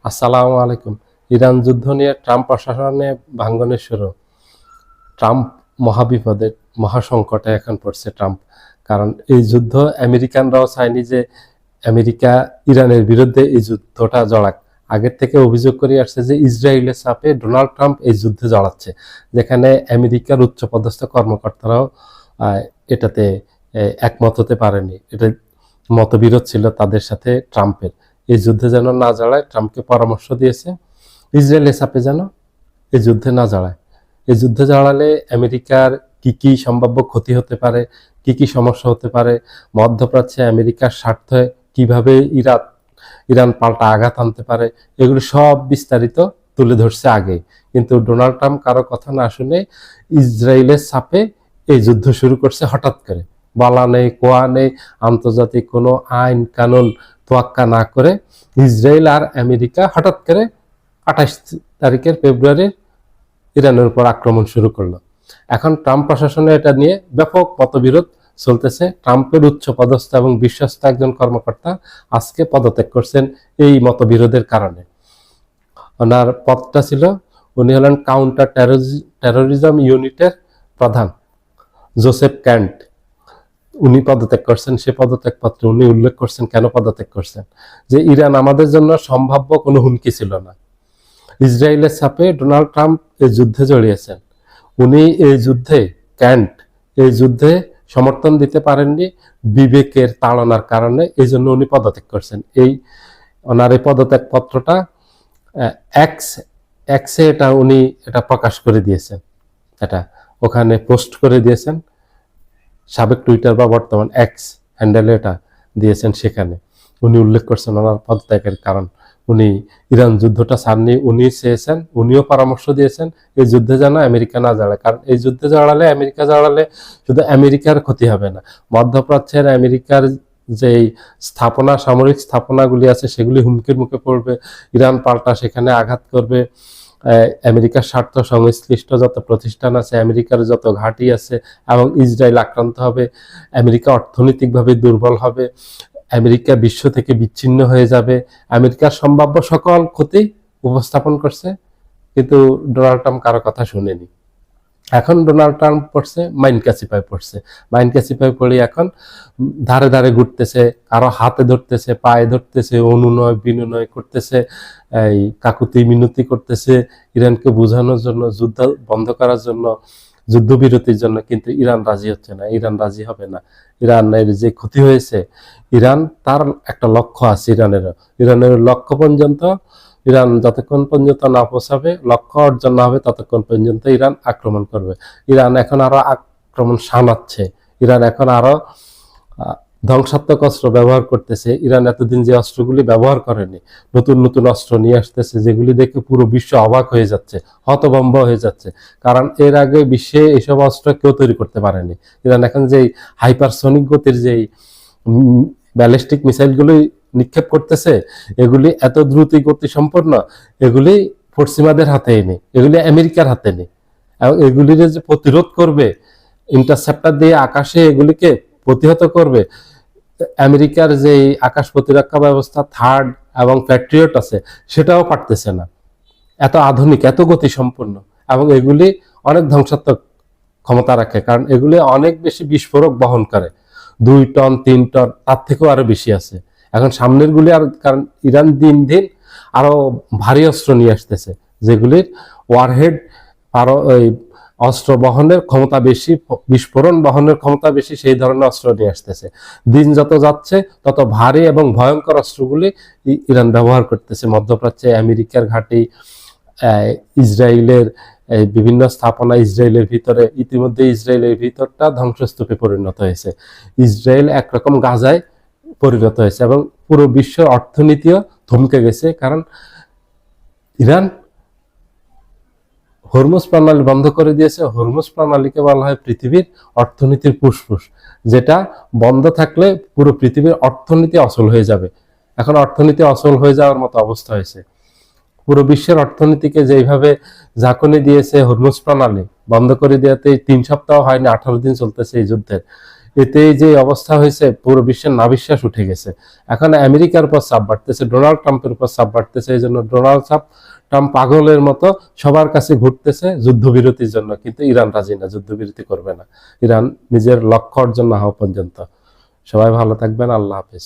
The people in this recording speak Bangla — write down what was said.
আসসালামু আলাইকুম। ইরান যুদ্ধ নিয়ে ট্রাম্প প্রশাসনে ভাঙ্গনের শুরু। ট্রাম্প মহাবিপদে, মহাসংকটে এখন পড়ছে ট্রাম্প। কারণ এই যুদ্ধ আমেরিকানরাও চায়নি যে আমেরিকা ইরানের বিরুদ্ধে এই যুদ্ধটা জড়াক। আগের থেকে অভিযোগ করে আসছে যে ইসরায়েলের চাপে ডোনাল্ড ট্রাম্প এই যুদ্ধে জড়াচ্ছে, যেখানে আমেরিকার উচ্চপদস্থ কর্মকর্তারাও এটাতে একমত হতে পারেনি। এটা মতবিরোধ ছিল তাদের সাথে ট্রাম্পের। এই যুদ্ধে যেন না জড়ায় ট্রাম্পকে পরামর্শ দিয়েছে ইসরায়েলের চাপে যেন এই যুদ্ধে না জড়ায়। এই যুদ্ধে জড়ালে আমেরিকার কি কি সম্ভাব্য ক্ষতি হতে পারে, কি কি সমস্যা হতে পারে, মধ্যপ্রাচ্যে আমেরিকার স্বার্থে কিভাবে ইরান পাল্টা আঘাত আনতে পারে, এগুলো সব বিস্তারিত তুলে ধরছে আগে। কিন্তু ডোনাল্ড ট্রাম্প কারো কথা না শুনে ইসরায়েলের চাপে এই যুদ্ধ শুরু করছে হঠাৎ করে। বলা নেই, কোয়া নেই, আন্তর্জাতিক কোনো আইন কানুন তোয়াক্কা না করে ইসরায়েল আর আমেরিকা হঠাৎ করে 28 তারিখের ফেব্রুয়ারি ইরানের উপর আক্রমণ শুরু করলো। এখন ট্রাম্প প্রশাসনে এটা নিয়ে ব্যাপক মতবিরোধ চলতেছে। ট্রাম্পের উচ্চ পদস্থ এবং বিশ্বস্ত একজন কর্মকর্তা আজকে পদত্যাগ করছেন এই মতবিরোধের কারণে। ওনার পদটা ছিল, উনি হলেন কাউন্টার টেরোরিজম ইউনিটের প্রধান জোসেফ ক্যান্ট। উনি পদত্যাগ করছেন। সে পদত্যাগ পত্রে উনি উল্লেখ করছেন কেন পদত্যাগ করছেন, যে ইরান আমাদের জন্য সম্ভাব্য কোনো হুমকি ছিল না। ইসরায়েলের চাপে ডোনাল্ড ট্রাম্প এই যুদ্ধে জড়িয়েছেন। উনি এই যুদ্ধে এই যুদ্ধে সমর্থন দিতে পারেননি বিবেকের তাড়নার কারণে, এই জন্য উনি পদত্যাগ করছেন। ওনার এই পদত্যাগ পত্রটা এক্সে উনি এটা প্রকাশ করে দিয়েছেন, এটা ওখানে পোস্ট করে দিয়েছেন। সাবেক টুইটার বা বর্তমান এক্স হ্যান্ডেলে এটা দিয়েছেন। সেখানে উনি উল্লেখ করছেন ওনার পদত্যাগের কারণ। উনি ইরান যুদ্ধটা ছাড়নি, উনি চেয়েছেন, উনিও পরামর্শ দিয়েছেন এই যুদ্ধে যেন আমেরিকা না জড়ায়। কারণ এই যুদ্ধে আমেরিকা জড়ালে শুধু আমেরিকার ক্ষতি হবে না, মধ্যপ্রাচ্যের আমেরিকার যেই সামরিক স্থাপনাগুলি আছে সেগুলি হুমকির মুখে পড়বে। ইরান পাল্টা সেখানে আঘাত করবে। আমেরিকার স্বার্থ সংশ্লিষ্ট যত প্রতিষ্ঠান আছে, আমেরিকার যত ঘাঁটি আছে, এবং ইসরায়েল আক্রান্ত হবে। আমেরিকা অর্থনৈতিকভাবে দুর্বল হবে, আমেরিকা বিশ্ব থেকে বিচ্ছিন্ন হয়ে যাবে। আমেরিকার সম্ভাব্য সকল ক্ষতি উপস্থাপন করছে, কিন্তু ডোনাল্ড ট্রাম্প কারো কথা শুনেনি। এখন ডোনাল্ড ট্রাম্প পড়ছে মাইন ক্যাসিফাই পড়ে এখন ধারে ধারে ঘুরতেছে, কারো হাতে ধরতেছে, পায়ে ধরতেছে, অনুনয় বিনয় করতেছে, এই কাকুতি মিনতি করতেছে ইরানকে বোঝানোর জন্য, যুদ্ধ বন্ধ করার জন্য, যুদ্ধবিরতির জন্য। কিন্তু ইরান রাজি হচ্ছে না, ইরান রাজি হবে না। ইরানের যে ক্ষতি হয়েছে, ইরান তার একটা লক্ষ্য আছে, ইরানের লক্ষ্য পর্যন্ত ইরান যতক্ষণ পর্যন্ত না পৌঁছাবে, লক্ষ্য অর্জন না হবে, ততক্ষণ পর্যন্ত ইরান আক্রমণ করবে। ইরান এখন আরো আক্রমণ শানাচ্ছে, ইরান এখন আরো ধ্বংসাত্মক অস্ত্র ব্যবহার করতেছে। ইরান এতদিন যে অস্ত্রগুলি ব্যবহার করেনি, নতুন নতুন অস্ত্র নিয়ে আসতেছে, যেগুলি দেখে পুরো বিশ্ব অবাক হয়ে যাচ্ছে, হতভম্ব হয়ে যাচ্ছে। কারণ এর আগে বিশ্বে এইসব অস্ত্র কেউ তৈরি করতে পারেনি। ইরান এখন যেই হাইপারসনিক গতির যেই ব্যালিস্টিক মিসাইলগুলি নিক্ষেপ করতেছে, এগুলি এত দ্রুত গতি সম্পন্ন, এগুলি পশ্চিমাদের হাতে নেই, এগুলি আমেরিকার হাতে নেই। এবং এগুলির যে প্রতিরোধ করবে, ইন্টারসেপ্টার দিয়ে আকাশে এগুলিকে প্রতিহত করবে, আমেরিকার যে আকাশ প্রতিরক্ষা ব্যবস্থা থার্ড এবং প্যাট্রিয়ট আছে, সেটাও পারতেছে না। এত আধুনিক, এত গতি সম্পন্ন, এবং এগুলি অনেক ধ্বংসাত্মক ক্ষমতা রাখে। কারণ এগুলি অনেক বেশি বিস্ফোরক বহন করে, 2 টন 3 টন, তার থেকেও আরো বেশি আছে। এখন সামনের গুলি আর, কারণ ইরান দিন দিন আরো ভারী অস্ত্র নিয়ে আসতেছে, যেগুলির ওয়ারহেড আরো অস্ত্র বহনের ক্ষমতা বেশি, বিস্ফোরণ বহনের ক্ষমতা বেশি, সেই ধরনের অস্ত্র নিয়ে আসতেছে। দিন যত যাচ্ছে তত ভারী এবং ভয়ঙ্কর অস্ত্রগুলি ইরান ব্যবহার করতেছে। মধ্যপ্রাচ্যে আমেরিকার ঘাঁটি, ইসরায়েলের বিভিন্ন স্থাপনা, ইসরায়েলের ভিতরে, ইতিমধ্যে ইসরায়েলের ভিতরটা ধ্বংসস্তূপে পরিণত হয়েছে। ইসরায়েল একরকম গাজায় পরিণত হয়েছে, এবং পুরো বিশ্বের অর্থনীতিও থমকে গেছে। কারণ ইরান হরমুজ প্রণালী বন্ধ করে দিয়েছে। হরমুজ প্রণালীকে বলা হয় পৃথিবীর অর্থনীতির ফুসফুস, যেটা বন্ধ থাকলে পুরো পৃথিবীর অর্থনীতি অচল হয়ে যাবে। এখন অর্থনীতি অচল হয়ে যাওয়ার মতো অবস্থা হয়েছে। পুরো বিশ্বের অর্থনীতিকে যেইভাবে ঝাঁকুনি দিয়েছে হরমুজ প্রণালী বন্ধ করে দেওয়াতে 3 সপ্তাহ হয়নি, 18 দিন চলতেছে এই যুদ্ধের। এতেই যে অবস্থা হয়েছে, পুরো বিশ্বের নাবিশ্বাস উঠে গেছে। এখন আমেরিকার উপর চাপ বাড়তেছে, ডোনাল্ড ট্রাম্পের উপর চাপ বাড়তেছে। এই জন্য ডোনাল্ড ট্রাম্প পাগলের মতো সবার কাছে ঘুরতেছে যুদ্ধবিরতির জন্য, কিন্তু ইরান রাজি না, যুদ্ধবিরতি করবে না ইরান নিজের লক্ষ্য অর্জন না হওয়া পর্যন্ত। সবাই ভালো থাকবেন, আল্লাহ হাফেজ।